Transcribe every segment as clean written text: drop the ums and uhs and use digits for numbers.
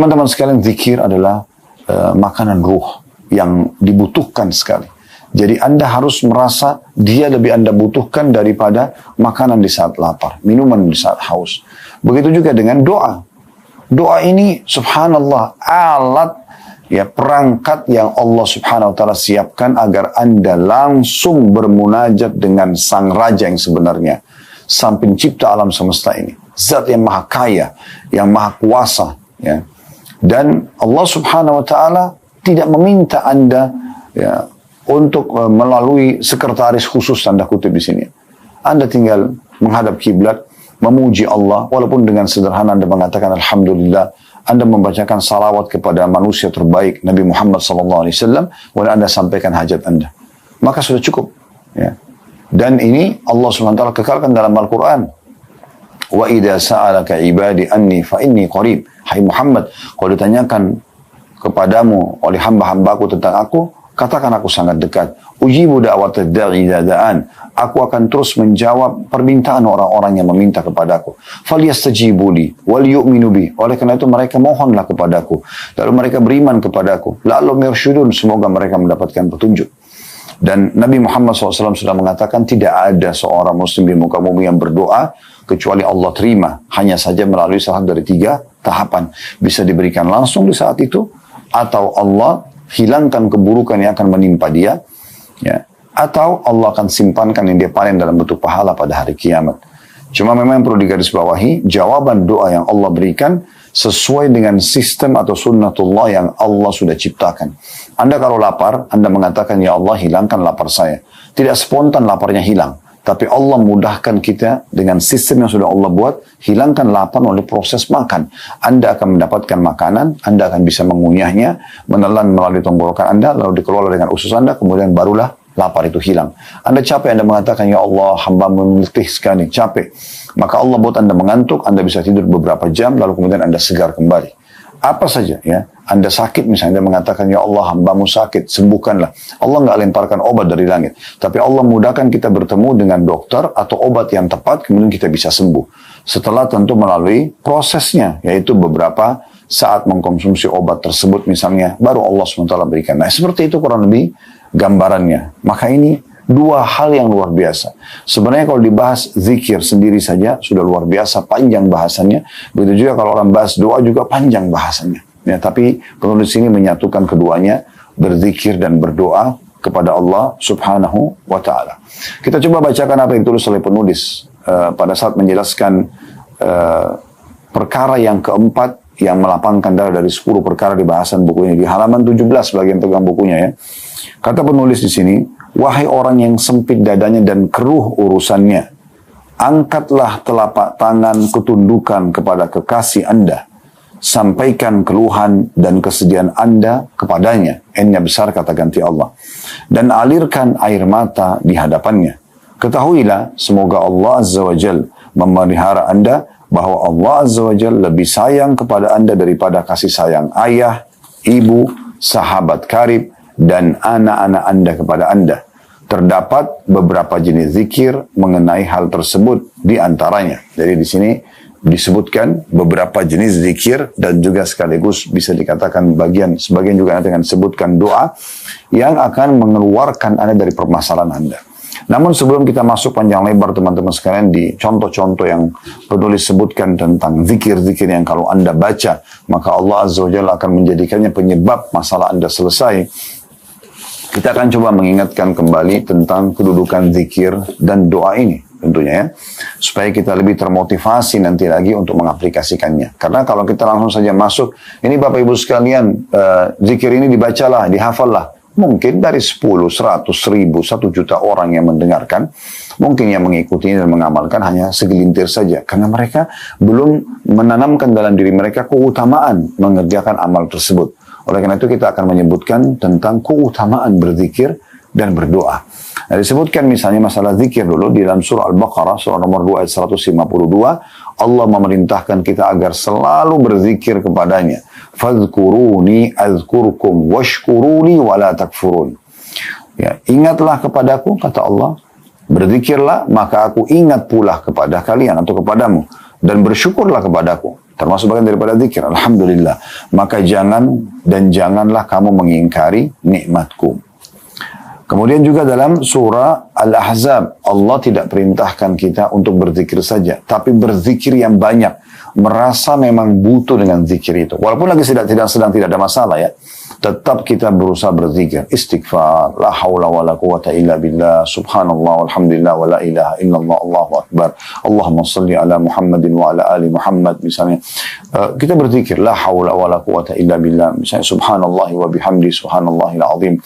Teman-teman sekalian, zikir adalah makanan ruh yang dibutuhkan sekali. Jadi Anda harus merasa dia lebih Anda butuhkan daripada makanan di saat lapar, minuman di saat haus. Begitu juga dengan doa. Doa ini subhanallah alat, ya, perangkat yang Allah subhanahu wa ta'ala siapkan agar Anda langsung bermunajat dengan sang raja yang sebenarnya, sang pencipta alam semesta ini, zat yang maha kaya, yang maha kuasa, ya. Dan Allah subhanahu wa ta'ala tidak meminta Anda, ya, untuk melalui sekretaris khusus, tanda kutip di sini. Anda tinggal menghadap kiblat, memuji Allah, walaupun dengan sederhana Anda mengatakan Alhamdulillah, Anda membacakan salawat kepada manusia terbaik Nabi Muhammad SAW, dan Anda sampaikan hajat Anda, maka sudah cukup, ya. Dan ini Allah SWT kekalkan dalam Al-Quran. Wa idza sa'alaka ibadi anni fa inni qarib. Hai Muhammad, kalau ditanyakan kepadamu oleh hamba-hambaku tentang aku, katakan aku sangat dekat. Ujibu da'watad da'i idza da'an. Aku akan terus menjawab permintaan orang-orang yang meminta kepadaku. Falyastajibu li wal yu'minu bi. Oleh karena itu mereka mohonlah kepadaku, lalu mereka beriman kepadaku. La'allahum yarshudun, semoga mereka mendapatkan petunjuk. Dan Nabi Muhammad SAW sudah mengatakan tidak ada seorang muslim di muka bumi yang berdoa kecuali Allah terima, hanya saja melalui salah dari 3 tahapan. Bisa diberikan langsung di saat itu, atau Allah hilangkan keburukan yang akan menimpa dia, ya, atau Allah akan simpankan yang dia panen dalam bentuk pahala pada hari kiamat. Cuma memang perlu digarisbawahi, jawaban doa yang Allah berikan sesuai dengan sistem atau sunnatullah yang Allah sudah ciptakan. Anda kalau lapar, Anda mengatakan, ya Allah hilangkan lapar saya. Tidak spontan laparnya hilang, tapi Allah mudahkan kita dengan sistem yang sudah Allah buat, hilangkan lapar oleh proses makan. Anda akan mendapatkan makanan, Anda akan bisa mengunyahnya, menelan melalui tenggorokan Anda, lalu dikelola dengan usus Anda, kemudian barulah lapar itu hilang. Anda capek, Anda mengatakan, ya Allah, hamba meletih sekali, capek. Maka Allah buat Anda mengantuk, Anda bisa tidur beberapa jam, lalu kemudian Anda segar kembali. Apa saja, ya. Anda sakit misalnya, Anda mengatakan, ya Allah, hambamu sakit, sembuhkanlah. Allah nggak lemparkan obat dari langit, tapi Allah mudahkan kita bertemu dengan dokter atau obat yang tepat, kemudian kita bisa sembuh. Setelah tentu melalui prosesnya, yaitu beberapa saat mengkonsumsi obat tersebut misalnya, baru Allah SWT berikan. Nah, seperti itu kurang lebih gambarannya. Maka ini 2 hal yang luar biasa. Sebenarnya kalau dibahas zikir sendiri saja sudah luar biasa panjang bahasannya. Begitu juga kalau orang bahas doa juga panjang bahasannya. Ya, tapi penulis ini menyatukan keduanya, berzikir dan berdoa kepada Allah Subhanahu wa Ta'ala. Kita coba bacakan apa yang ditulis oleh penulis pada saat menjelaskan perkara yang keempat yang melapangkan dari 10 perkara di bahasan buku ini, di halaman 17 bagian pegang bukunya, ya. Kata penulis di sini, wahai orang yang sempit dadanya dan keruh urusannya, angkatlah telapak tangan ketundukan kepada kekasih Anda, sampaikan keluhan dan kesedihan Anda kepadanya, N-nya besar kata ganti Allah, dan alirkan air mata di hadapannya. Ketahuilah, semoga Allah Azza wa Jal memelihara Anda, bahwa Allah Azza wa Jal lebih sayang kepada Anda daripada kasih sayang ayah, ibu, sahabat karib, dan anak-anak Anda kepada Anda. Terdapat beberapa jenis zikir mengenai hal tersebut di antaranya. Jadi di sini disebutkan beberapa jenis zikir dan juga sekaligus bisa dikatakan sebagian juga nanti akan disebutkan doa yang akan mengeluarkan Anda dari permasalahan Anda. Namun sebelum kita masuk panjang lebar teman-teman sekalian di contoh-contoh yang penulis sebutkan tentang zikir-zikir yang kalau Anda baca, maka Allah Azza wa Jalla akan menjadikannya penyebab masalah Anda selesai. Kita akan coba mengingatkan kembali tentang kedudukan zikir dan doa ini tentunya, ya, supaya kita lebih termotivasi nanti lagi untuk mengaplikasikannya. Karena kalau kita langsung saja masuk, ini Bapak Ibu sekalian, zikir ini dibacalah, dihafallah. Mungkin dari 10, 100, 1000, 1 juta orang yang mendengarkan, mungkin yang mengikuti dan mengamalkan hanya segelintir saja. Karena mereka belum menanamkan dalam diri mereka keutamaan mengerjakan amal tersebut. Oleh karena itu kita akan menyebutkan tentang keutamaan berzikir dan berdoa. Nah, disebutkan misalnya masalah zikir dulu di dalam surah Al-Baqarah, surah nomor 2 ayat 152, Allah memerintahkan kita agar selalu berzikir kepadanya. Fadhkuruni azkurkum washkuruni wala takfurun. Ya, ingatlah kepadaku, kata Allah, berzikirlah maka aku ingat pula kepada kalian atau kepadamu, dan bersyukurlah kepadaku. Termasuk bagian daripada zikir. Alhamdulillah. Maka janganlah kamu mengingkari nikmatku. Kemudian juga dalam surah Al-Ahzab, Allah tidak perintahkan kita untuk berzikir saja, tapi berzikir yang banyak. Merasa memang butuh dengan zikir itu. Walaupun lagi sedang tidak ada masalah ya. Tetap kita berusaha berzikir. Istighfar. La hawla wa la quwata illa billah. Subhanallah walhamdulillah wa la ilaha illallah. Allahu akbar. Allahumma salli ala Muhammadin wa ala ali Muhammad. Misalnya. Kita berzikir. La hawla wa la quwata illa billah. Misalnya subhanallah wa bihamdi subhanallahil azim.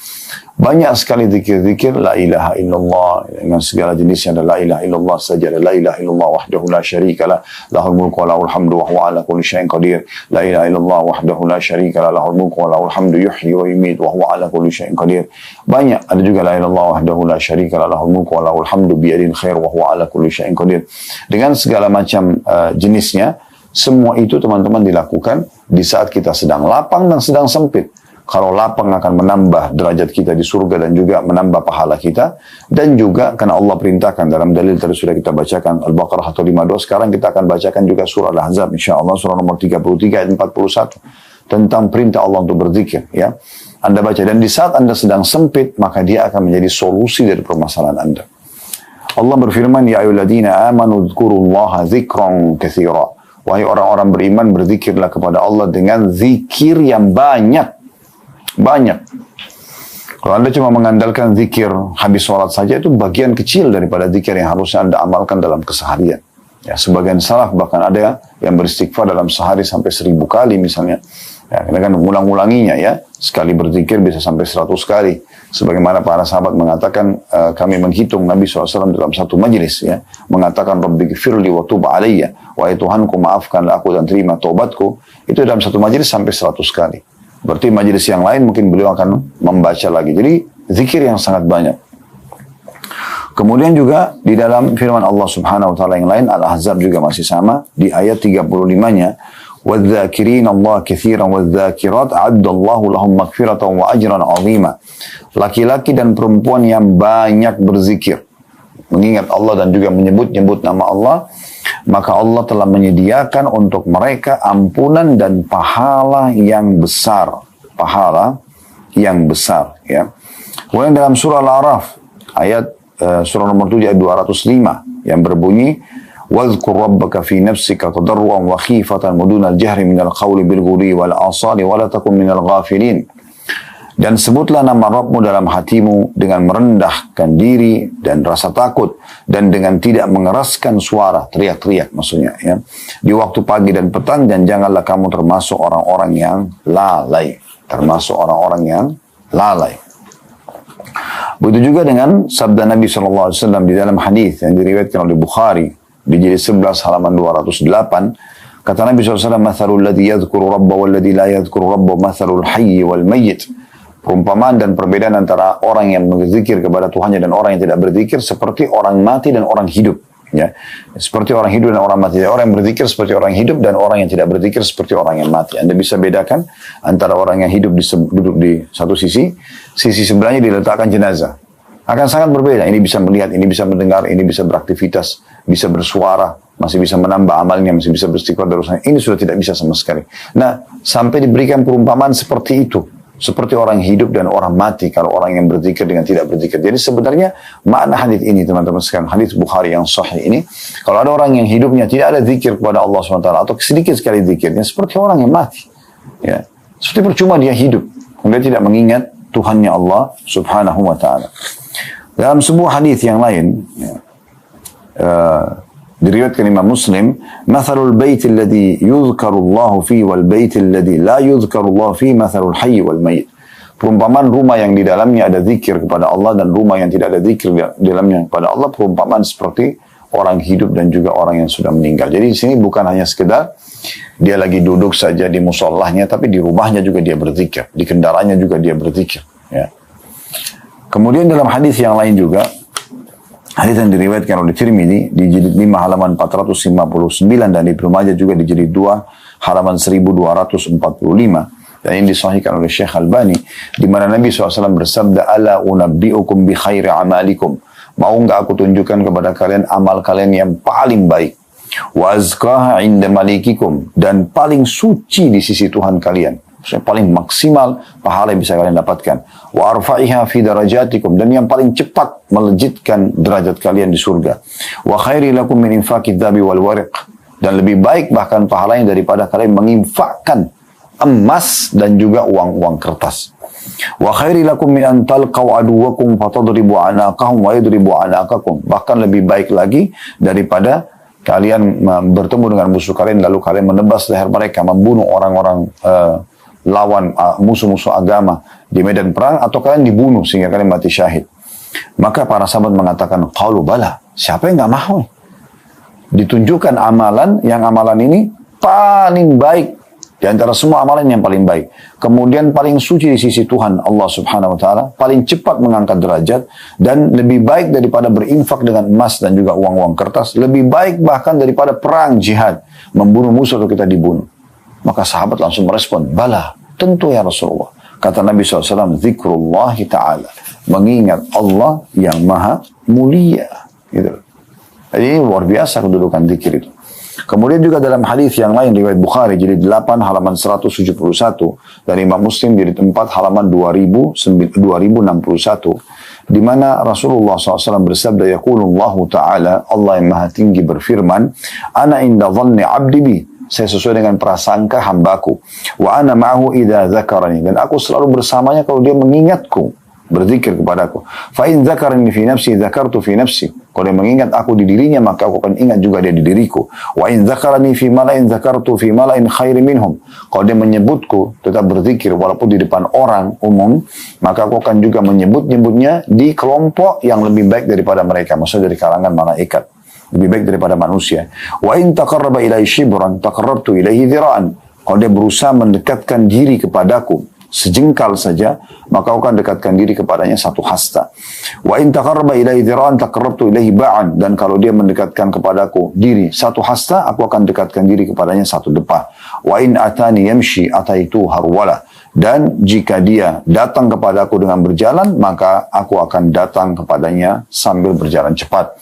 Banyak sekali zikir-zikir la ilaha illallah dengan segala jenisnya. Ada la ilaha illallah saja, ada la ilaha illallah wahdahu la syarika lah, lahul mulku wa lahul hamdu wa huwa ala kulli syai'in qadir. La ilaha illallah wahdahu la syarika lah, lahul mulku wa lahul hamdu yuhyi wa yumiit wa huwa ala kulli syai'in qadir. Banyak, ada juga la ilaha illallah wahdahu la syarika lah, lahul mulku wa lahul hamdu biyadil khair wa huwa ala kulli syai'in qadir. Dengan segala macam jenisnya, semua itu teman-teman dilakukan di saat kita sedang lapang dan sedang sempit. Kalau lapang akan menambah derajat kita di surga dan juga menambah pahala kita. Dan juga karena Allah perintahkan dalam dalil tadi sudah kita bacakan Al-Baqarah 152. Sekarang kita akan bacakan juga surah Al-Ahzab insyaAllah surah nomor 33 ayat 41. Tentang perintah Allah untuk berzikir. Ya. Anda baca dan di saat Anda sedang sempit maka dia akan menjadi solusi dari permasalahan Anda. Allah berfirman, Ya ayyuhalladzina amanu dzkurullaha dzikran katsira. Wahai orang-orang beriman berzikirlah kepada Allah dengan zikir yang banyak. Banyak. Kalau Anda cuma mengandalkan zikir habis sholat saja, itu bagian kecil daripada zikir yang harusnya Anda amalkan dalam keseharian. Ya, sebagian salaf bahkan ada yang beristighfar dalam sehari sampai 1000 kali misalnya. Ya, karena kan mengulang-ulanginya ya. Sekali berzikir bisa sampai 100 kali. Sebagaimana para sahabat mengatakan, kami menghitung Nabi SAW dalam satu majlis ya. Mengatakan, Rabbi gfirli wa tub alayya. Wahai Tuhanku maafkanlah aku dan terima taubatku. Itu dalam satu majlis sampai 100 kali. Berarti majelis yang lain mungkin beliau akan membaca lagi. Jadi zikir yang sangat banyak. Kemudian juga di dalam firman Allah Subhanahu wa taala yang lain Al-Ahzab juga masih sama di ayat 35-nya وَالذَّاكِرِينَ اللَّهَ كَثِيرًا وَالذَّاكِرَاتِ أَعَدَّ اللَّهُ لَهُمْ مَغْفِرَةً وَأَجْرًا عَظِيمًا. Laki-laki dan perempuan yang banyak berzikir, mengingat Allah dan juga menyebut-nyebut nama Allah, maka Allah telah menyediakan untuk mereka ampunan dan pahala yang besar. Pahala yang besar. Ya. Kemudian dalam surah Al-A'raf, ayat surah nomor 7 ayat 205, yang berbunyi, وَاذْكُرْ رَبَّكَ فِي نَفْسِكَ تَضَرُّعًا وَخِيفَةً وَدُونَ الْجَهْرِ مِنَ الْقَوْلِ بِالْغُدُوِّ وَالْآصَالِ وَلَا تَكُنْ مِنَ الْغَافِلِينَ. Dan sebutlah nama Rabbmu dalam hatimu dengan merendahkan diri dan rasa takut dan dengan tidak mengeraskan suara, teriak-teriak maksudnya ya. Di waktu pagi dan petang, dan janganlah kamu termasuk orang-orang yang lalai. Termasuk orang-orang yang lalai. Begitu juga dengan sabda Nabi SAW di dalam hadis yang diriwayatkan oleh Bukhari di jilid 11 halaman 208. Kata Nabi SAW, "Mathalul ladzi yadhkuru rabbahu wal ladzi la yadhkuru rabbahu mathalul hayy wal mayyit." Perumpamaan dan perbedaan antara orang yang berzikir kepada Tuhannya dan orang yang tidak berzikir seperti orang mati dan orang hidup. Ya, seperti orang hidup dan orang mati. Orang yang berzikir seperti orang hidup dan orang yang tidak berzikir seperti orang yang mati. Anda bisa bedakan antara orang yang hidup duduk di satu sisi sebelahnya diletakkan jenazah. Akan sangat berbeda. Ini bisa melihat, ini bisa mendengar, ini bisa beraktivitas, bisa bersuara, masih bisa menambah amalnya, masih bisa beristighfar dari urusan. Ini sudah tidak bisa sama sekali. Nah, sampai diberikan perumpamaan seperti itu. Seperti orang hidup dan orang mati kalau orang yang berzikir dengan tidak berzikir. Jadi sebenarnya makna hadis ini teman-teman sekalian, hadis Bukhari yang sahih ini, kalau ada orang yang hidupnya tidak ada zikir kepada Allah SWT atau sedikit sekali zikirnya, seperti orang yang mati. Ya. Seperti percuma dia hidup. Dia tidak mengingat Tuhannya Allah Subhanahu wa ta'ala. Dalam sebuah hadis yang lain, diriwayatkan Imam Muslim, "Mathalul baiti alladhi yuzkaru Allah fi wal baiti alladhi la yuzkaru Allah fi mathalul hayy wal mayyit." Perumpamaan rumah yang di dalamnya ada zikir kepada Allah dan rumah yang tidak ada zikir di dalamnya kepada Allah, perumpamaan seperti orang hidup dan juga orang yang sudah meninggal. Jadi di sini bukan hanya sekedar dia lagi duduk saja di musallahnya, tapi di rumahnya juga dia berzikir, di kendaraannya juga dia berzikir. Ya. Kemudian dalam hadis yang lain juga, hadis yang diriwayatkan oleh Tirmidzi di jilid 5 halaman 459 dan Ibnu Majah juga di jilid 2 halaman 1245 dan ini disahihkan oleh Syekh Albani, di mana Nabi SAW bersabda, "Ala unabbi'ukum bi khairi amalikum." Mau enggak aku tunjukkan kepada kalian amal kalian yang paling baik? Wa azkaha 'inda malikikum, dan paling suci di sisi Tuhan kalian. Maksudnya paling maksimal pahala yang bisa kalian dapatkan. Wa arfa'iha fi darajatikum, dan yang paling cepat melejitkan derajat kalian di surga. Wa khairi lakum min infaqid dhabi wal wariq, dan lebih baik bahkan pahalanya daripada kalian menginfakkan emas dan juga uang-uang kertas. Wa khairi lakum min an talqaw aduwakum fatadribu anaqahum wa yadribu anaqakum, bahkan lebih baik lagi daripada kalian bertemu dengan musuh kalian lalu kalian menebas leher mereka, membunuh orang-orang lawan musuh-musuh agama di medan perang, atau kalian dibunuh sehingga kalian mati syahid. Maka para sahabat mengatakan, qalu bala, siapa yang nggak mau? Ditunjukkan amalan, yang amalan ini paling baik di antara semua amalan, yang paling baik, kemudian paling suci di sisi Tuhan Allah Subhanahu wa taala, paling cepat mengangkat derajat, dan lebih baik daripada berinfak dengan emas dan juga uang-uang kertas, lebih baik bahkan daripada perang jihad, membunuh musuh atau kita dibunuh. Maka sahabat langsung merespon, bala, tentu ya Rasulullah. Kata Nabi SAW, zikrullah ta'ala, mengingat Allah yang maha mulia. Gitu. Jadi luar biasa kedudukan zikir itu. Kemudian juga dalam hadis yang lain, riwayat Bukhari, jilid 8 halaman 171, dan Imam Muslim jilid 4 halaman 2061, di mana Rasulullah SAW bersabda, yaqulullahu ta'ala, Allah yang maha tinggi berfirman, ana inda dhanni abdi bi, saya sesuai dengan prasangka hambaku. Wa ana ma'ahu idza dzakarani, dan aku selalu bersamanya kalau dia mengingatku, berzikir kepadaku. Fa in dzakarani fi nafsi dzakartu fi nafsi, kalau dia mengingat aku di dirinya maka aku akan ingat juga dia di diriku. Wa in dzakarani fi mala'in dzakartu fi mala'in khairi minhum, kalau dia menyebutku tetap berzikir walaupun di depan orang umum, maka aku akan juga menyebutnya di kelompok yang lebih baik daripada mereka, maksudnya dari kalangan malaikat, lebih baik daripada manusia. Wa in taqarraba ilai shibran taqarrabtu ilaihi dhira'an, kalau dia berusaha mendekatkan diri kepadaku sejengkal saja, maka aku akan dekatkan diri kepadanya satu hasta. Wa in taqarraba ilaihi dhira'an taqarrabtu ilaihi ba'an, dan kalau dia mendekatkan kepadaku diri satu hasta, aku akan dekatkan diri kepadanya satu depa. Wa in atani yamshi ataitu harwala, dan jika dia datang kepadaku dengan berjalan, maka aku akan datang kepadanya sambil berjalan cepat.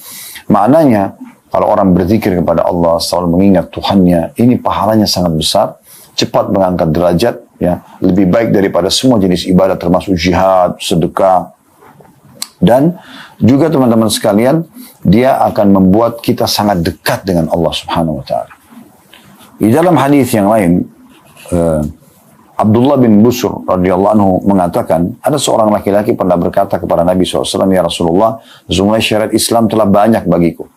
Maknanya, kalau orang berzikir kepada Allah, selalu mengingat Tuhannya, ini pahalanya sangat besar, cepat mengangkat derajat, ya, lebih baik daripada semua jenis ibadah termasuk jihad, sedekah. Dan juga teman-teman sekalian, dia akan membuat kita sangat dekat dengan Allah Subhanahu wa taala. Di dalam hadis yang lain, Abdullah bin Busr radhiyallahu anhu mengatakan, ada seorang laki-laki pernah berkata kepada Nabi SAW, ya Rasulullah, sesungguhnya syariat Islam telah banyak bagiku.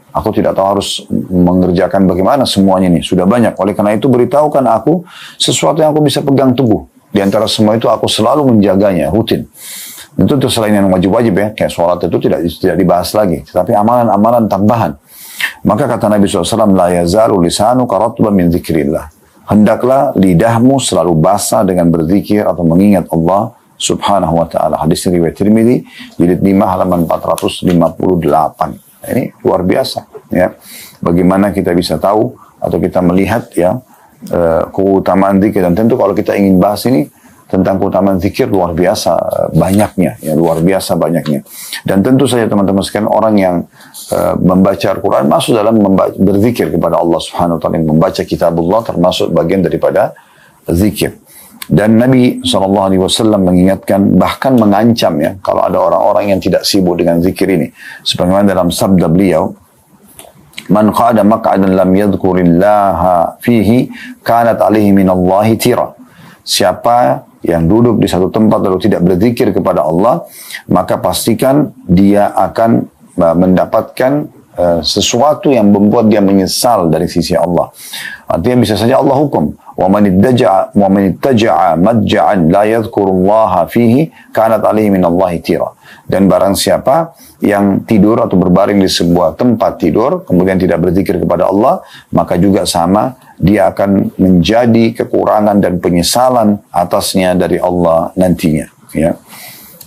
Aku tidak tahu harus mengerjakan bagaimana semuanya ini. Sudah banyak. Oleh karena itu beritahukan aku sesuatu yang aku bisa pegang teguh. Di antara semua itu aku selalu menjaganya, rutin. Itu selain yang wajib-wajib ya, kayak sholat itu tidak dibahas lagi. Tetapi amalan-amalan tambahan. Maka kata Nabi SAW, la yazalu lisanuka ratban min dzikrillah. Hendaklah lidahmu selalu basah dengan berzikir atau mengingat Allah Subhanahu wa taala. Hadis riwayat Tirmidzi, jilid 5 halaman 458. Ini luar biasa ya. Bagaimana kita bisa tahu atau kita melihat ya keutamaan zikir, dan tentu kalau kita ingin bahas ini tentang keutamaan zikir luar biasa banyaknya ya, luar biasa banyaknya. Dan tentu saja teman-teman sekalian, orang yang membaca Al-Quran masuk dalam berzikir kepada Allah Subhanahu wa taala, membaca kitabullah termasuk bagian daripada zikir. Dan Nabi SAW mengingatkan, bahkan mengancam ya, kalau ada orang-orang yang tidak sibuk dengan zikir ini. Sebagaimana dalam sabda beliau, man qa'ada maq'adan lam yadhkurillaha fihi kanat alaihi minallahi tira. Siapa yang duduk di satu tempat lalu tidak berzikir kepada Allah, maka pastikan dia akan mendapatkan sesuatu yang membuat dia menyesal dari sisi Allah. Artinya bisa saja Allah hukum, wa man ittaja'a madja'an la yadhkurullaha fihi kanat alaihi minallahi tira. Dan barang siapa yang tidur atau berbaring di sebuah tempat tidur kemudian tidak berzikir kepada Allah, maka juga sama, dia akan menjadi kekurangan dan penyesalan atasnya dari Allah nantinya ya.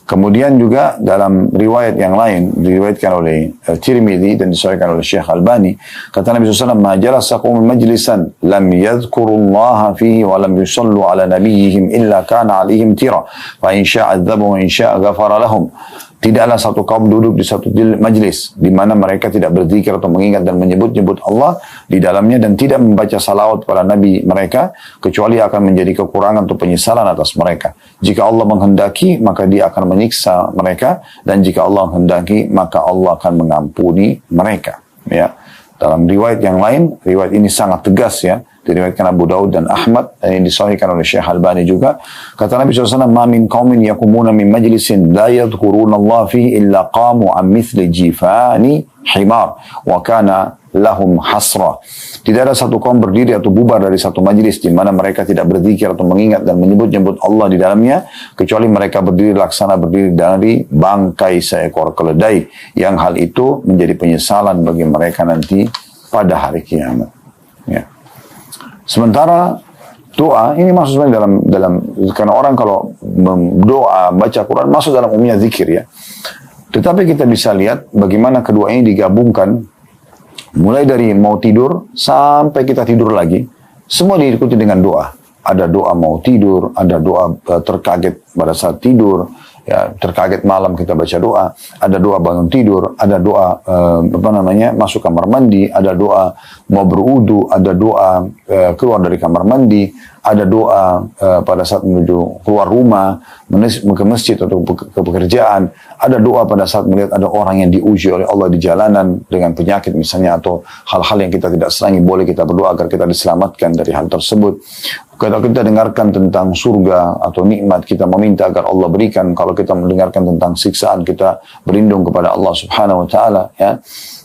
Kemudian juga dalam riwayat yang lain, diriwayatkan oleh Tirmidzi dan disahihkan oleh Syekh Albani, kata Nabi SAW, ma jalasa qaumun majlisan lam yadhkurullaha fihi wa lam yusallu ala nabiyyihim illa kana alaihim tira fa in syaa adzabu wa in syaa ghafara lahum. Tidaklah satu kaum duduk di satu majlis di mana mereka tidak berzikir atau mengingat dan menyebut-nyebut Allah di dalamnya dan tidak membaca salawat kepada Nabi mereka, kecuali akan menjadi kekurangan atau penyesalan atas mereka. Jika Allah menghendaki, maka Dia akan menyiksa mereka, dan jika Allah menghendaki, maka Allah akan mengampuni mereka. Ya. Dalam riwayat yang lain, riwayat ini sangat tegas ya, diriwayatkan Abu Daud dan Ahmad, dan ini disahihkan oleh Syekh Albani juga. Kata Nabi SAW, "Ma min qaumin yakumuna min majlisin la yadhkuruna Allah fihi illa qamu an mithli jifani himar wa kana lahum hasra." Tidak ada satu kaum berdiri atau bubar dari satu majlis di mana mereka tidak berzikir atau mengingat dan menyebut-nyebut Allah di dalamnya, kecuali mereka berdiri dari bangkai seekor keledai, yang hal itu menjadi penyesalan bagi mereka nanti pada hari kiamat. Ya. Sementara doa ini masuk dalam karena orang kalau doa baca Quran masuk dalam umumnya zikir ya. Tetapi kita bisa lihat bagaimana kedua ini digabungkan, mulai dari mau tidur sampai kita tidur lagi, semua diikuti dengan doa. Ada doa mau tidur, ada doa terkaget pada saat tidur, ya terkaget malam kita baca doa, ada doa bangun tidur, ada doa masuk kamar mandi, ada doa mau berwudu, ada doa keluar dari kamar mandi, ada doa pada saat menuju keluar rumah, ke masjid atau ke pekerjaan, ada doa pada saat melihat ada orang yang diuji oleh Allah di jalanan dengan penyakit misalnya, atau hal-hal yang kita tidak senangi, boleh kita berdoa agar kita diselamatkan dari hal tersebut. Kalau kita dengarkan tentang surga atau nikmat, kita meminta agar Allah berikan. Kalau kita mendengarkan tentang siksaan, kita berlindung kepada Allah Subhanahu wa taala ya.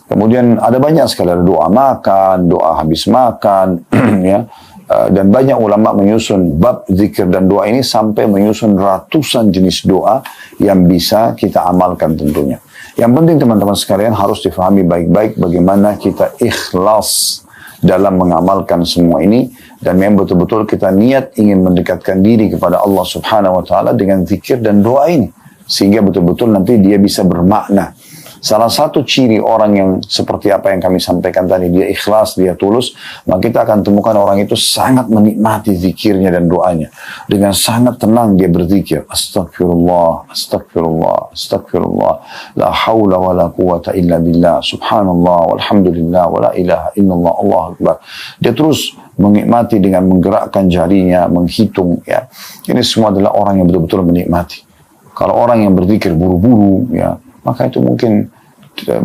Kemudian ada banyak sekali, ada doa makan, doa habis makan ya. Dan banyak ulama menyusun bab zikir dan doa ini sampai menyusun ratusan jenis doa yang bisa kita amalkan tentunya. Yang penting teman-teman sekalian harus difahami baik-baik bagaimana kita ikhlas dalam mengamalkan semua ini, dan memang betul-betul kita niat ingin mendekatkan diri kepada Allah Subhanahu wa taala dengan zikir dan doa ini, sehingga betul-betul nanti dia bisa bermakna. Salah satu ciri orang yang seperti apa yang kami sampaikan tadi, dia ikhlas, dia tulus, maka kita akan temukan orang itu sangat menikmati zikirnya dan doanya. Dengan sangat tenang dia berzikir, astagfirullah, astagfirullah, astagfirullah, la hawla wa la quwata illa billah, subhanallah, walhamdulillah, wa la ilaha illallah, Allah akbar. Dia terus menikmati dengan menggerakkan jarinya, menghitung ya. Ini semua adalah orang yang betul-betul menikmati. Kalau orang yang berzikir buru-buru ya, maka itu mungkin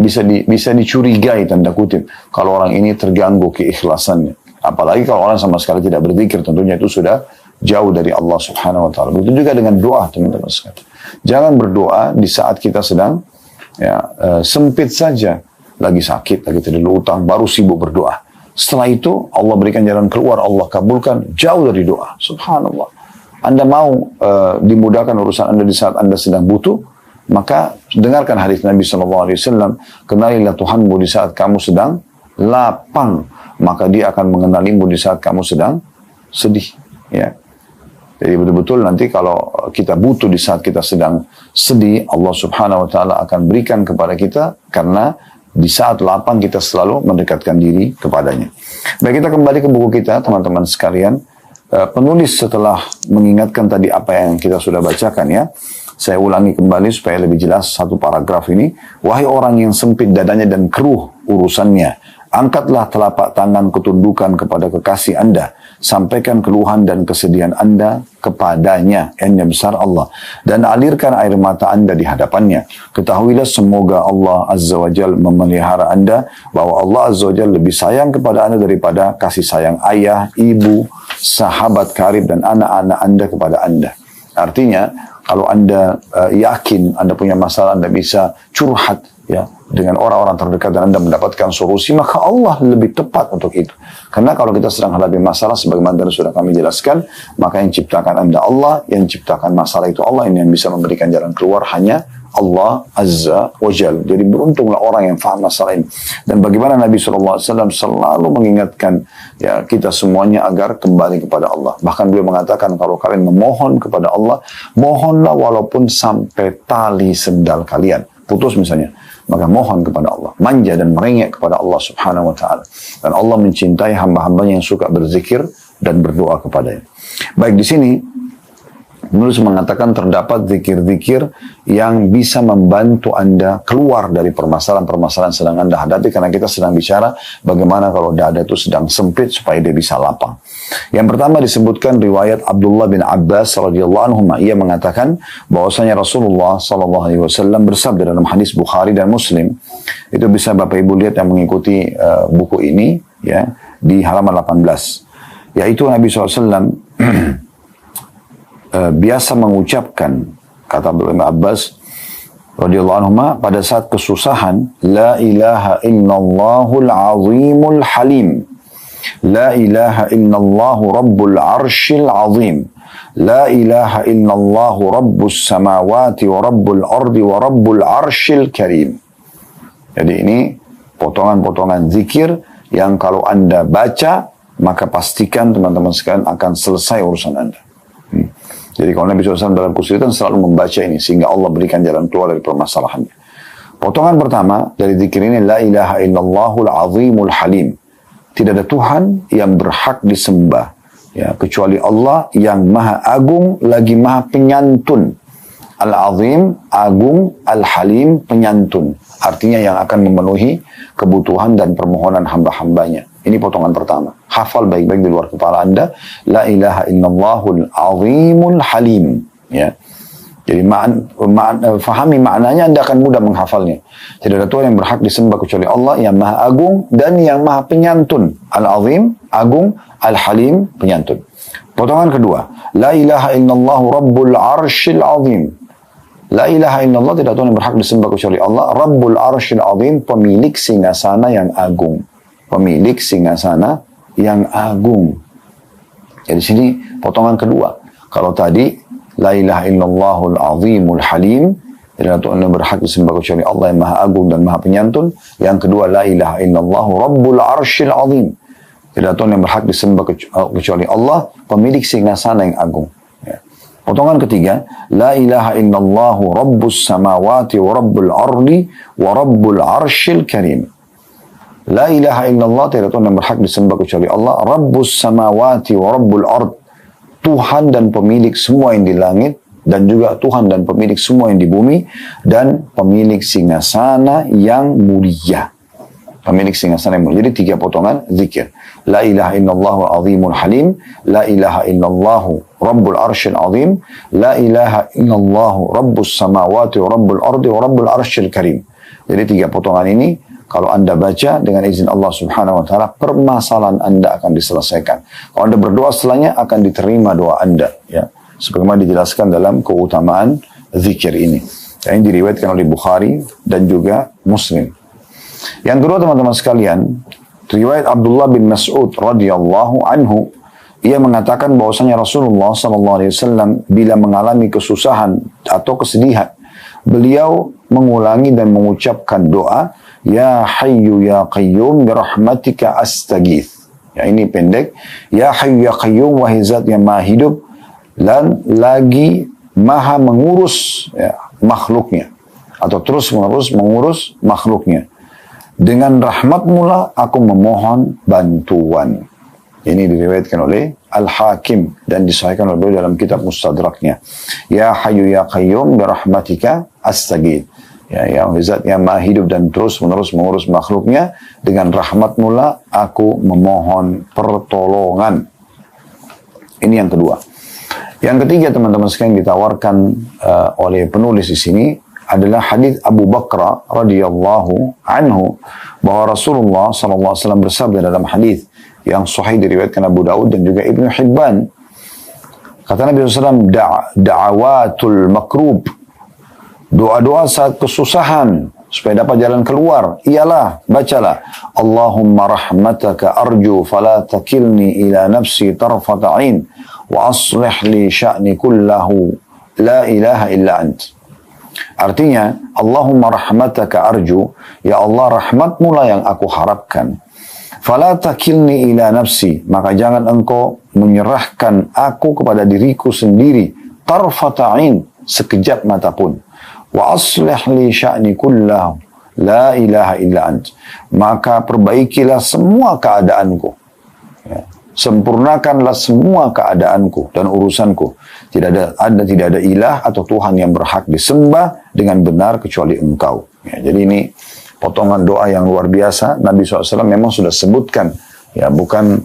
bisa dicurigai tanda kutip kalau orang ini terganggu keikhlasannya. Apalagi kalau orang sama sekali tidak berzikir, tentunya itu sudah jauh dari Allah Subhanahu wa taala. Begitu juga dengan doa teman-teman sekalian. Jangan berdoa di saat kita sedang sempit saja, lagi sakit, lagi tidak utang, baru sibuk berdoa. Setelah itu Allah berikan jalan keluar, Allah kabulkan, jauh dari doa. Subhanallah. Anda mau dimudahkan urusan Anda di saat Anda sedang butuh, maka dengarkan hadis Nabi SAW, kenalilah Tuhanmu di saat kamu sedang lapang, maka Dia akan mengenalimu di saat kamu sedang sedih. Ya. Jadi betul-betul nanti kalau kita butuh di saat kita sedang sedih, Allah Subhanahu Wa Taala akan berikan kepada kita, karena di saat lapang kita selalu mendekatkan diri kepadanya. Baik, kita kembali ke buku kita teman-teman sekalian. Penulis setelah mengingatkan tadi apa yang kita sudah bacakan ya, saya ulangi kembali supaya lebih jelas satu paragraf ini. Wahai orang yang sempit dadanya dan keruh urusannya, angkatlah telapak tangan ketundukan kepada kekasih Anda, sampaikan keluhan dan kesedihan Anda kepadanya, yang besar Allah, dan alirkan air mata Anda di hadapannya. Ketahuilah semoga Allah Azza wa Jal memelihara Anda, bahwa Allah Azza wa Jal lebih sayang kepada Anda daripada kasih sayang ayah, ibu, sahabat karib, dan anak-anak Anda kepada Anda. Artinya, kalau Anda yakin Anda punya masalah, Anda bisa curhat ya dengan orang-orang terdekat dan Anda mendapatkan solusi, maka Allah lebih tepat untuk itu. Karena kalau kita sedang hadapi masalah, sebagaimana tadi sudah kami jelaskan, maka yang ciptakan Anda Allah, yang ciptakan masalah itu Allah, ini yang bisa memberikan jalan keluar hanya Allah Azza wa Jal. Jadi beruntunglah orang yang faham masalah ini. Dan bagaimana Nabi SAW selalu mengingatkan ya kita semuanya agar kembali kepada Allah. Bahkan beliau mengatakan, kalau kalian memohon kepada Allah, mohonlah walaupun sampai tali sendal kalian putus misalnya, maka mohon kepada Allah, manja dan merengek kepada Allah Subhanahu wa taala. Dan Allah mencintai hamba-hambanya yang suka berzikir dan berdoa kepadanya. Baik, di sini Penulis mengatakan terdapat zikir-zikir yang bisa membantu Anda keluar dari permasalahan-permasalahan sedang Anda hadapi, karena kita sedang bicara bagaimana kalau dada itu sedang sempit supaya dia bisa lapang. Yang pertama disebutkan riwayat Abdullah bin Abbas radhiyallahu anhu, ia mengatakan bahwasanya Rasulullah sallallahu alaihi wasallam bersabda dalam hadis Bukhari dan Muslim. Itu bisa Bapak Ibu lihat yang mengikuti buku ini ya di halaman 18. Yaitu Nabi SAW biasa mengucapkan, kata Abdullah bin Abbas radhiyallahu anhu, pada saat kesusahan, la ilaha illallahul azimul halim, la ilaha illallahu rabbul arshil azim, la ilaha illallahu rabbus samawati wa rabbul ardi wa rabbul arshil karim. Jadi ini potongan-potongan zikir yang kalau Anda baca, maka pastikan teman-teman sekalian akan selesai urusan Anda. Jadi kalau Nabi SAW dalam kesulitan selalu membaca ini, sehingga Allah berikan jalan keluar dari permasalahannya. Potongan pertama dari zikir ini, la ilaha illallahul azimul halim. Tidak ada Tuhan yang berhak disembah ya, kecuali Allah yang maha agung lagi maha penyantun. Al-azim, agung, al-halim, penyantun. Artinya yang akan memenuhi kebutuhan dan permohonan hamba-hambanya. Ini potongan pertama. Hafal baik-baik di luar kepala Anda. La ilaha illallahul azimul halim. Ya. Jadi fahami maknanya, Anda akan mudah menghafalnya. Tidak ada Tuhan yang berhak disembah kecuali Allah yang maha agung dan yang maha penyantun. Al-azim, agung, al-halim, penyantun. Potongan kedua. La ilaha illallahu rabbul arshil azim. La ilaha illallah, tidak Tuhan yang berhak disembah kecuali Allah. Rabbul arshil azim, pemilik singgasana yang agung. Pemilik singgasana yang agung. Jadi sini potongan kedua. Kalau tadi la ilaha illallahul azimul halim, tidak Tuhan yang berhak disembah kecuali Allah yang maha agung dan maha penyantun. Yang kedua, la ilaha illallahu rabbul arshil azim, tidak Tuhan yang berhak disembah kecuali Allah, pemilik singgasana yang agung. Potongan ketiga, la ilaha illallahu rabbus samawati wa rabbul ardi wa rabbul arshil karim. La ilaha illallah, tidak Tuhan yang berhak disembah kecuali Allah, rabbus samawati wa rabbul ard, Tuhan dan pemilik semua yang di langit, dan juga Tuhan dan pemilik semua yang di bumi, dan pemilik singgasana yang mulia. Pemilik singgasana yang mulia. Jadi 3 potongan zikir. La ilaha illallahu azimul halim, la ilaha illallahu rabbul arshil azim, la ilaha illallahu rabbus samawati wa rabbul ardi wa rabbul arshil karim. Jadi 3 potongan ini kalau Anda baca dengan izin Allah subhanahu wa ta'ala, permasalahan Anda akan diselesaikan. Kalau Anda berdoa setelahnya akan diterima doa Anda. Ya. Sebagaimana dijelaskan dalam keutamaan zikir ini. Yang diriwayatkan oleh Bukhari dan juga Muslim. Yang kedua teman-teman sekalian, riwayat Abdullah bin Mas'ud radhiyallahu anhu, ia mengatakan bahwasanya Rasulullah SAW bila mengalami kesusahan atau kesedihan, beliau mengulangi dan mengucapkan doa, Ya Hayyu Ya Qayyum birahmatika astaghith. Ya, ini pendek. Ya Hayyu Ya Qayyum, wahai zat yang maha hidup dan lagi maha mengurus ya, makhluknya, atau terus menerus mengurus makhluknya. Dengan rahmatmu lah aku memohon bantuan. Ini diriwayatkan oleh Al-Hakim dan disahihkan oleh beliau dalam kitab Mustadraknya. Ya Hayyu Ya Qayyum birahmatika astaghith. Ya, yang zat yang maha hidup dan terus menerus mengurus makhluknya, dengan rahmatmu lah aku memohon pertolongan. Ini yang kedua. Yang ketiga teman-teman sekalian ditawarkan oleh penulis di sini adalah hadis Abu Bakar radhiyallahu anhu, bahwa Rasulullah SAW bersabda dalam hadis yang sahih diriwayatkan Abu Daud dan juga Ibnu Hibban. Kata Nabi SAW, da'awatul makrub, doa-doa saat kesusahan supaya dapat jalan keluar, ialah, bacalah, Allahumma rahmataka arju fala takilni ila nafsi tarfata ain wa aslih li sya'ni kullahu la ilaha illa ant. Artinya, Allahumma rahmataka arju, ya Allah rahmatmu lah yang aku harapkan. Fala takilni ila nafsi, maka jangan engkau menyerahkan aku kepada diriku sendiri, tarfata ain, sekejap mata pun. Wa aslih li sya'ni kullahu la ilaha illa ant, maka perbaikilah semua keadaanku. Ya. Sempurnakanlah semua keadaanku dan urusanku. Tidak ada ilah atau Tuhan yang berhak disembah dengan benar kecuali Engkau. Ya, jadi ini potongan doa yang luar biasa. Nabi SAW memang sudah sebutkan, ya, bukan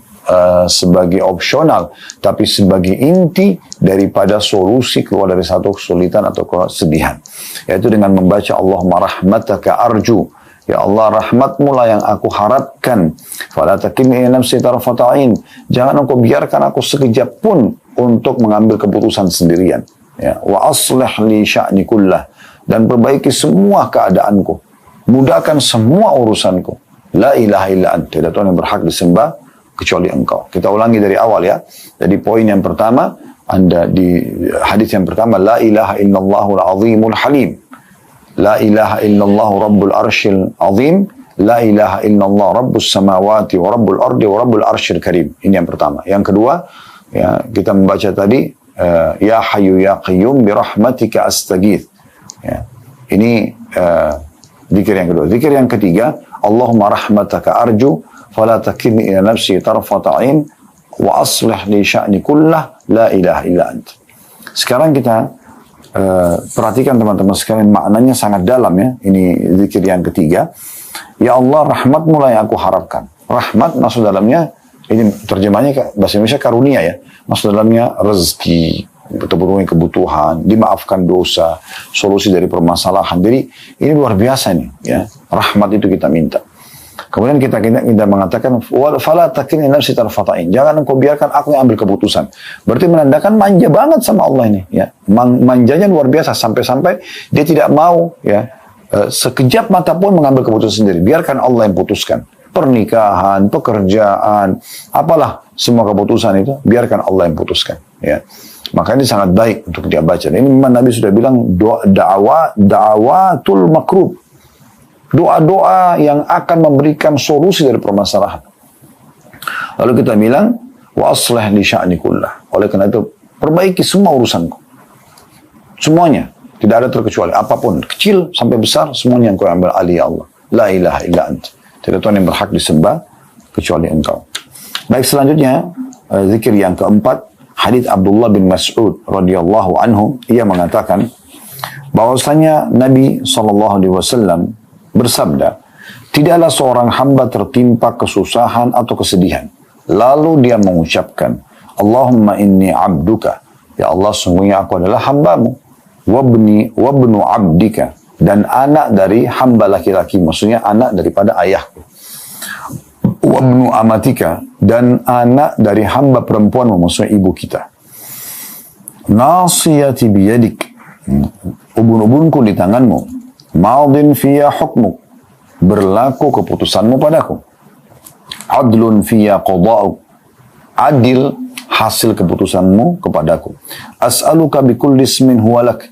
sebagai opsional, tapi sebagai inti daripada solusi keluar dari satu kesulitan atau kesedihan. Yaitu dengan membaca Allahumma rahmataka arju. Ya Allah, rahmatmu lah yang aku harapkan. Fala takilni ila nafsi tarfata ain. Jangan engkau biarkan aku sekejap pun untuk mengambil keputusan sendirian. Ya, wa aslih li sya'ni kullah. Dan perbaiki semua keadaanku. Mudahkan semua urusanku. La ilaha illa anta. Tidak Tuhan yang berhak disembah kecuali Engkau. Kita ulangi dari awal, ya. Jadi poin yang pertama, Anda di hadis yang pertama, la ilaha illallahul azimul halim. La ilaha illallah rabbul arshil azim. La ilaha illallah rabbus samawati wa rabbul ardi wa rabbul arshil karim. Ini yang pertama. Yang kedua, ya, kita membaca tadi, ya hayyu ya qayyum birahmatika astagith. Ya. Ini zikir yang kedua. Zikir yang ketiga, Allahumma rahmataka arju fala takilni ila nafsi tarfata ain wa aslih li sya'ni kullah la ilaha illa ant. Sekarang kita perhatikan teman-teman sekalian, maknanya sangat dalam, ya. Ini zikir yang ketiga. Ya Allah, rahmatmu lah yang aku harapkan. Rahmat maksud dalamnya, ini terjemahnya bahasa Indonesia karunia, ya. Maksud dalamnya rezeki, terpenuhi kebutuhan, dimaafkan dosa, solusi dari permasalahan. Jadi ini luar biasa nih, ya. Rahmat itu kita minta. Kemudian kita mengatakan, fala takilni nafsi tarfata ain. Jangan engkau biarkan aku yang ambil keputusan. Berarti menandakan manja banget sama Allah ini, ya. Manjanya luar biasa sampai-sampai dia tidak mau, ya, sekejap mata pun mengambil keputusan sendiri. Biarkan Allah yang putuskan. Pernikahan, pekerjaan, apalah semua keputusan itu biarkan Allah yang putuskan, ya. Maka ini sangat baik untuk dia baca. Ini memang Nabi sudah bilang da'awatul makrub. Doa-doa yang akan memberikan solusi dari permasalahan. Lalu kita bilang, wa aslih li sya'ni kullah. Oleh karena itu, perbaiki semua urusanku. Semuanya. Tidak ada terkecuali. Apapun. Kecil sampai besar, semuanya yang kau ambil alih Allah. La ilaha illa anta. Tidak Tuhan yang berhak disembah, kecuali Engkau. Baik, selanjutnya, zikir yang keempat, hadits Abdullah bin Mas'ud radhiyallahu anhu, ia mengatakan, bahwasanya Nabi SAW bersabda, tidaklah seorang hamba tertimpa kesusahan atau kesedihan, lalu dia mengucapkan, Allahumma inni abduka, ya Allah sungguhnya aku adalah hambamu, wabnu abdika, dan anak dari hamba laki-laki, maksudnya anak daripada ayahku, wabnu amatika, dan anak dari hamba perempuan, maksudnya ibu kita, nasiyati biyadik, ubun-ubunku di tanganmu, madin fiya hukmuk, berlaku keputusanmu padaku, adlun fiya qada'uk, adil hasil keputusanmu kepadaku, as'aluka bikulli ismin huwalak,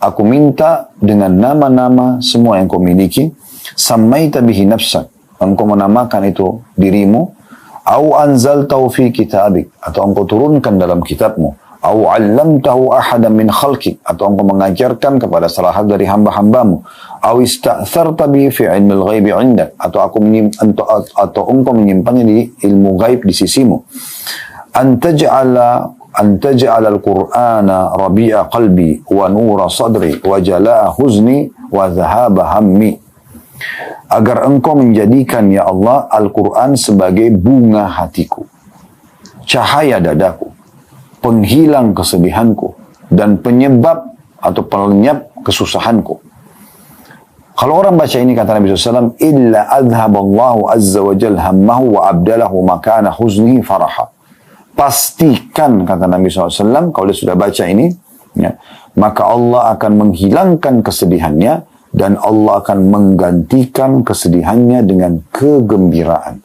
aku minta dengan nama-nama semua yang kau miliki, sammaita bihi nafsak, engkau menamakan itu dirimu, au anzaltahu fi kitabik, atau engkau turunkan dalam kitabmu, au 'allamtahu ahadan min khalqik, atau engkau mengajarkan kepada salah satu dari hamba-hambamu, au ista'tharta bihi fi 'ilmil ghaibi 'indak, atau engkau menyimpannya di ilmu gaib di sisimu, an taj'ala al-Qur'ana rabi'a qalbi wa nura sadri wa jala'a huzni wa dhahaba hammi, agar engkau menjadikan ya Allah Al-Quran sebagai bunga hatiku, cahaya dadaku, penghilang kesedihanku, dan penyebab atau pelenyap kesusahanku. Kalau orang baca ini, kata Nabi SAW, illa adhaballahu azza wa jal hammahu wa abdalahu makana huznihi faraha. Pastikan, kata Nabi SAW, kalau dia sudah baca ini, ya, maka Allah akan menghilangkan kesedihannya, dan Allah akan menggantikan kesedihannya dengan kegembiraan.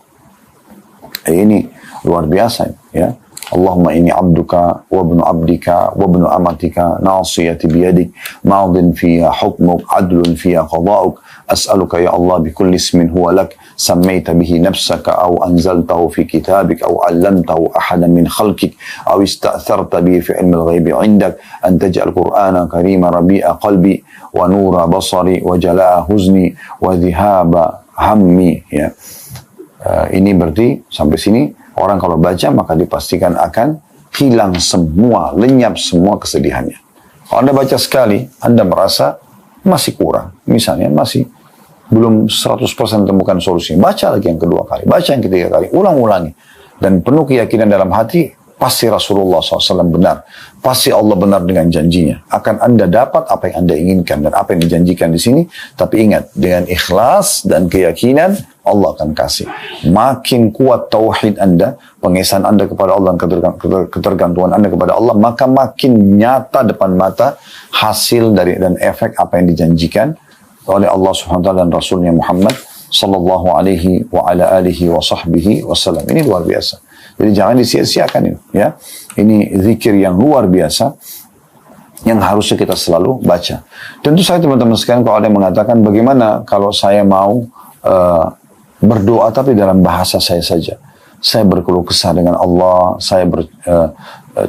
Ini luar biasa, ya. Allahumma inni abduka wa ibnu abdika wa ibnu amatika nasiyati biyadik madin fiha hukmuk adlun fiha qada'uk as'aluka ya Allah bikulli ismin huwa lak sammaita bihi nafsaka aw anzaltahu fi kitabik aw 'allamtahu ahadan min khalqik aw ista'tharta bihi fi 'ilmil ghaibi 'indak an taj'al qur'ana karima rabi'a qalbi wa nura basari wa jala'a huzni wa dhihaba hammi, ya. Ini berarti sampai sini Orang kalau baca maka dipastikan akan hilang semua, lenyap semua kesedihannya. Kalau Anda baca sekali, Anda merasa masih kurang. Misalnya masih belum 100% temukan solusi. Baca lagi yang kedua kali, baca yang ketiga kali, ulang-ulangi. Dan penuh keyakinan dalam hati, pasti Rasulullah SAW benar. Pasti Allah benar dengan janjinya. Akan Anda dapat apa yang Anda inginkan dan apa yang dijanjikan di sini. Tapi ingat, dengan ikhlas dan keyakinan, Allah akan kasih. Makin kuat tauhid Anda, pengesahan Anda kepada Allah dan ketergantungan Anda kepada Allah, maka makin nyata depan mata hasil dari dan efek apa yang dijanjikan oleh Allah SWT dan Rasulnya Muhammad sallallahu alaihi wa ala alihi wa sahbihi wasallam. Ini luar biasa. Jadi jangan disia-siakan ini, ya. Ini zikir yang luar biasa yang harusnya kita selalu baca. Tentu saya teman-teman sekalian, kalau ada yang mengatakan bagaimana kalau saya mau berdoa tapi dalam bahasa saya saja. Saya berkeluh kesah dengan Allah, saya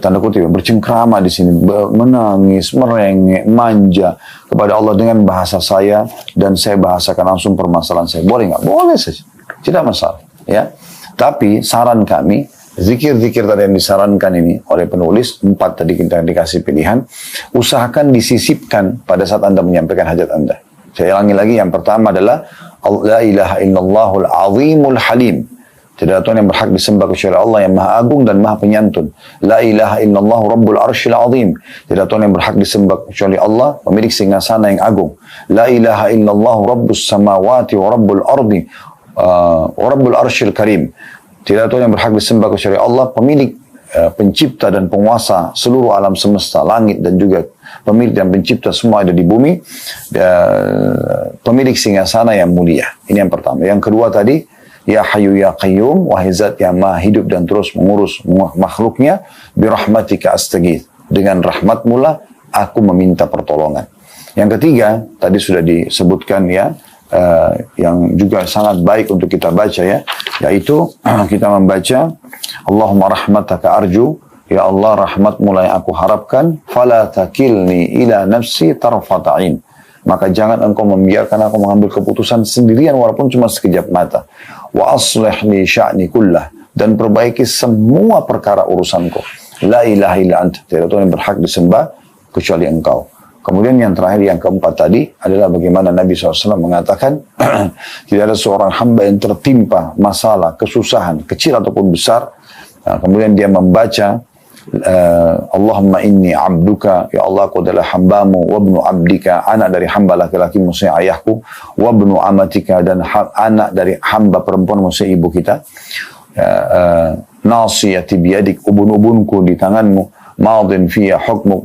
tanda kutip bercengkrama di sini, menangis, merengek, manja kepada Allah dengan bahasa saya, dan saya bahasakan langsung permasalahan saya. Boleh nggak? Boleh saja, tidak masalah. Ya, tapi saran kami, zikir-zikir tadi yang disarankan ini oleh penulis, 4 tadi kita dikasih pilihan, usahakan disisipkan pada saat Anda menyampaikan hajat Anda. Saya ulangi lagi, yang pertama adalah La ilaha illallahul azimul halim. Tidak ada Tuhan yang berhak disembah kecuali Allah yang maha agung dan maha penyantun. La ilaha illallah rabbul arshil azim. Tidak ada Tuhan yang berhak disembah kecuali Allah, pemilik singgasana yang agung. La ilaha illallah rabbus samawati wa rabbul ardi wa rabbul arshil karim. Tidak ada Tuhan yang berhak disembah kecuali Allah, pemilik pencipta dan penguasa seluruh alam semesta, langit dan juga pemilik dan pencipta semua ada di bumi, pemilik singgasana yang mulia. Ini yang pertama. Yang kedua tadi, Ya Hayyu Ya Qayyum, wahai zat yang maha hidup dan terus mengurus makhluknya, birahmatika astaghith, dengan rahmatmu lah aku meminta pertolongan. Yang ketiga, tadi sudah disebutkan ya, yang juga sangat baik untuk kita baca ya, yaitu kita membaca Allahumma rahmataka arju, ya Allah rahmatmu lah yang aku harapkan, fala takilni ila nafsi tarfata'in, maka jangan engkau membiarkan aku mengambil keputusan sendirian walaupun cuma sekejap mata. Wa aslih li sya'ni kullah, dan perbaiki semua perkara urusanku. La ilaha illa anta, tidak ada Tuhan yang berhak disembah kecuali engkau. Kemudian yang terakhir, yang keempat tadi adalah bagaimana Nabi SAW mengatakan tidak ada seorang hamba yang tertimpa masalah, kesusahan, kecil ataupun besar. Nah, kemudian dia membaca Allahumma inni abduka, ya Allah aku adalah hambamu, wabnu abdika, anak dari hamba laki-laki maksudnya ayahku, wabnu amatika, dan anak dari hamba perempuan maksudnya ibu kita, nasiyati biyadik, ubun-ubunku di tanganmu, madin fiyya hukmuk,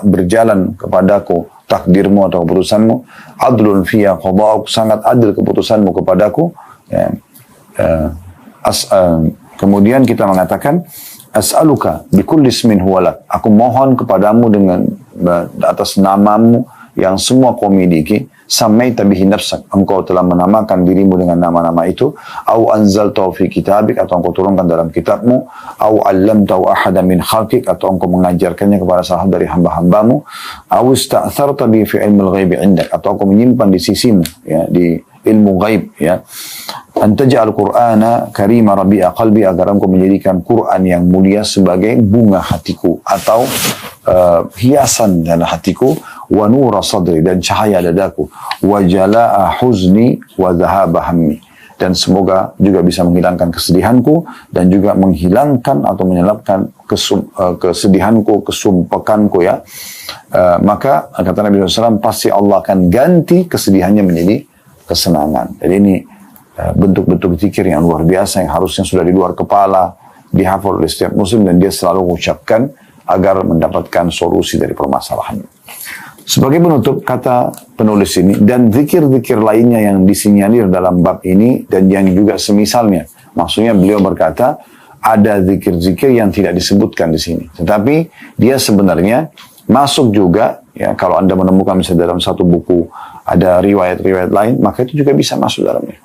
berjalan kepadaku takdirmu atau keputusanmu, adlun fiyya qada'uk, sangat adil keputusanmu kepadaku. Kemudian kita mengatakan as'aluka bikulli ismin huwalak, aku mohon kepadamu dengan atas namamu yang semua kau miliki, samaita bihi nafsak, engkau telah menamakan dirimu dengan nama-nama itu, au anzaltahu fi kitabik, atau engkau turunkan dalam kitabmu, au 'allamtahu ahada min khalqik, atau engkau mengajarkannya kepada salah dari hamba-hambamu, au ista'tharta bi fi ilmil ghaibi 'indak, atau engkau menyimpan di sisimu ya, di ilmu gaib ya, antaj'al qur'ana karima rabi'a qalbi, agar engkau menjadikan Quran yang mulia sebagai bunga hatiku atau hiasan dalam hatiku, wa nura sadri, dan cahaya dadaku, wa jala'a huzni wa dhahaba hammi, dan semoga juga bisa menghilangkan kesedihanku dan juga menghilangkan atau menyelapkan kesedihanku, kesumpekanku ya. Maka kata Nabi SAW, pasti Allah akan ganti kesedihannya menjadi kesenangan. Jadi ini bentuk-bentuk zikir yang luar biasa yang harusnya sudah di luar kepala, dihafal oleh setiap muslim, dan dia selalu mengucapkan agar mendapatkan solusi dari permasalahan. Sebagai penutup, kata penulis ini, dan zikir-zikir lainnya yang disinyalir dalam bab ini dan yang juga semisalnya. Maksudnya beliau berkata, ada zikir-zikir yang tidak disebutkan di sini, tetapi dia sebenarnya masuk juga ya. Kalau Anda menemukan misalnya dalam satu buku ada riwayat-riwayat lain, maka itu juga bisa masuk dalamnya.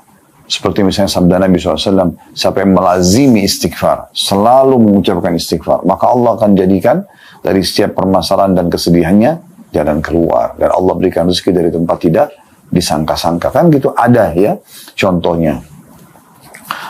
Seperti misalnya sabda Nabi SAW, siapa yang melazimi istighfar, selalu mengucapkan istighfar, maka Allah akan jadikan dari setiap permasalahan dan kesedihannya jalan keluar, dan Allah berikan rezeki dari tempat tidak disangka-sangka, kan gitu ada ya contohnya.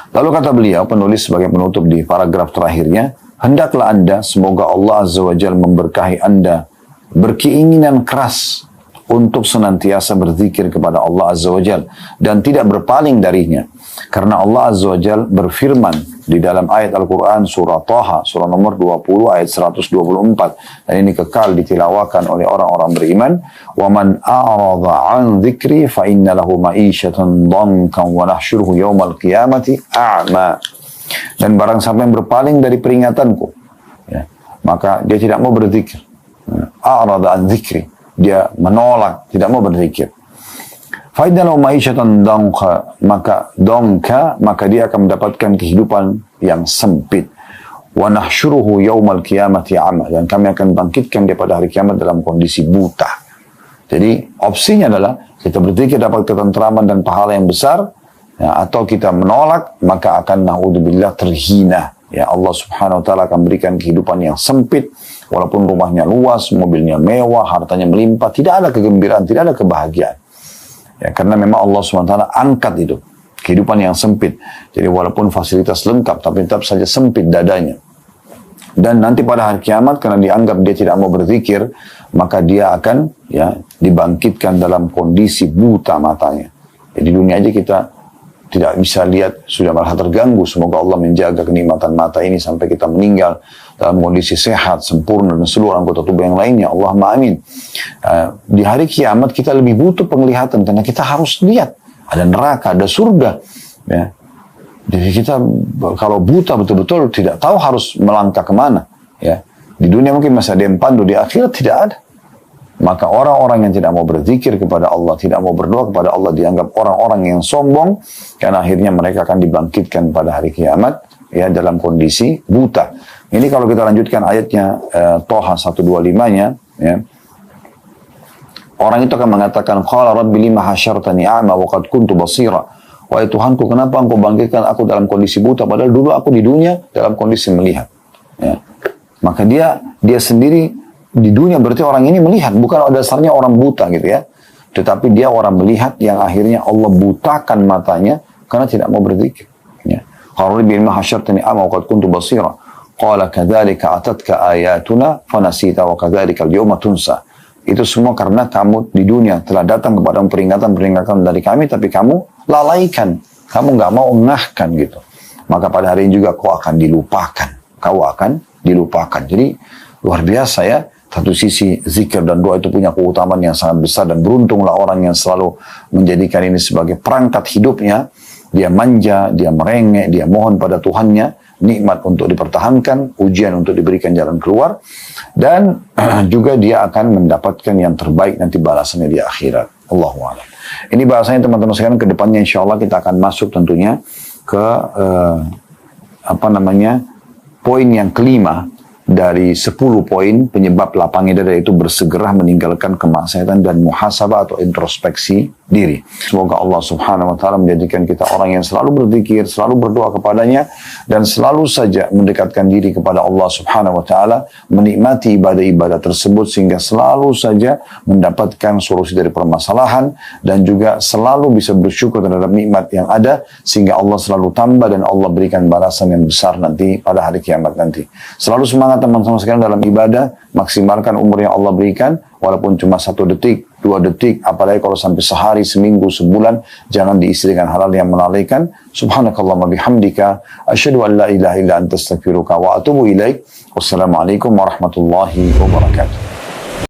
Lalu kata beliau, penulis sebagai penutup di paragraf terakhirnya, hendaklah Anda, semoga Allah Azza wa Jalla memberkahi Anda, berkeinginan keras untuk senantiasa berzikir kepada Allah Azza wa Jalla dan tidak berpaling darinya. Karena Allah Azza wa Jalla berfirman di dalam ayat Al-Quran surah Taha, surah nomor 20 ayat 124. Dan ini kekal ditilawakan oleh orang-orang beriman. وَمَنْ أَعْرَضَ عَنْ ذِكْرِ فَإِنَّ لَهُ مَعِيشَةً ضَنْكًا وَنَحْشُرُهُ يَوْمَ الْقِيَامَةِ أَعْمَى. Dan barang siapa yang berpaling dari peringatanku, ya, maka dia tidak mau berzikir. أَعْرَضَ عَنْ ذِكْرِ, dia menolak, tidak mau berzikir. Fa'idna lahu ma'isyatan maka dia akan mendapatkan kehidupan yang sempit. Wa nahsyuruhu yaumal qiyamati a'ma, dan kami akan bangkitkan dia pada hari kiamat dalam kondisi buta. Jadi opsinya adalah kita berzikir dapat ketentraman dan pahala yang besar, ya, atau kita menolak maka akan naudzubillah terhina. Ya, Allah Subhanahu wa taala akan berikan kehidupan yang sempit, walaupun rumahnya luas, mobilnya mewah, hartanya melimpah, tidak ada kegembiraan, tidak ada kebahagiaan. Ya, karena memang Allah SWT angkat itu kehidupan yang sempit. Jadi walaupun fasilitas lengkap, tapi tetap saja sempit dadanya. Dan nanti pada hari kiamat, karena dianggap dia tidak mau berzikir, maka dia akan, ya, dibangkitkan dalam kondisi buta matanya. Di dunia aja kita tidak bisa lihat, sudah malah terganggu. Semoga Allah menjaga kenikmatan mata ini sampai kita meninggal dalam kondisi sehat, sempurna, dan seluruh anggota tubuh yang lainnya. Allahumma amin. Di hari kiamat kita lebih butuh penglihatan, karena kita harus lihat. Ada neraka, ada surga. Ya. Jadi kita kalau buta betul-betul tidak tahu harus melangkah kemana. Ya. Di dunia mungkin masih ada yang pandu, di akhirat tidak ada. Maka orang-orang yang tidak mau berzikir kepada Allah, tidak mau berdoa kepada Allah, dianggap orang-orang yang sombong, karena akhirnya mereka akan dibangkitkan pada hari kiamat, ya, dalam kondisi buta. Ini kalau kita lanjutkan ayatnya Toha 125-nya, ya, orang itu akan mengatakan, qala rabbi lima hasyartani a'ma wa qad kuntu basira. Wahai Tuhanku, kenapa engkau bangkitkan aku dalam kondisi buta, padahal dulu aku di dunia dalam kondisi melihat. Ya. Maka dia sendiri di dunia berarti orang ini melihat, bukan dasarnya orang buta gitu ya. Tetapi dia orang melihat yang akhirnya Allah butakan matanya karena tidak mau berzikir. Ya. Qala rabbi lima hasyartani a'ma wa qad kuntu basira. Qala kadzalika atatka ayatuna fanasita wa kadzalika al-yawma tunsa. Itu semua karena kamu di dunia telah datang kepada peringatan-peringatan dari kami, tapi kamu lalaikan, kamu nggak mau ngahkan gitu. Maka pada hari ini juga kau akan dilupakan. Kau akan dilupakan. Jadi luar biasa ya. Satu sisi zikir dan doa itu punya keutamaan yang sangat besar, dan beruntunglah orang yang selalu menjadikan ini sebagai perangkat hidupnya. Dia manja, dia merengek, dia mohon pada Tuhannya, nikmat untuk dipertahankan, ujian untuk diberikan jalan keluar, dan juga dia akan mendapatkan yang terbaik nanti balasannya di akhirat. Allahu a'lam. Ini bahasanya teman-teman sekalian, ke depannya insya Allah kita akan masuk tentunya ke poin yang kelima dari 10 poin penyebab lapangnya dada, itu bersegera meninggalkan kemaksiatan dan muhasabah atau introspeksi diri. Semoga Allah Subhanahu wa taala menjadikan kita orang yang selalu berzikir, selalu berdoa kepadanya, dan selalu saja mendekatkan diri kepada Allah Subhanahu wa taala, menikmati ibadah-ibadah tersebut sehingga selalu saja mendapatkan solusi dari permasalahan, dan juga selalu bisa bersyukur terhadap nikmat yang ada sehingga Allah selalu tambah dan Allah berikan balasan yang besar nanti pada hari kiamat nanti. Selalu semangat teman-teman sekalian dalam ibadah, maksimalkan umur yang Allah berikan, walaupun cuma 1 detik, 2 detik, apalagi kalau sampai sehari, seminggu, sebulan, jangan diisi dengan hal-hal yang melalaikan. Subhanakallahumma bihamdika, asyhadu an la ilaha illa anta astaghfiruka wa atubu ilaik. Wassalamualaikum warahmatullahi wabarakatuh.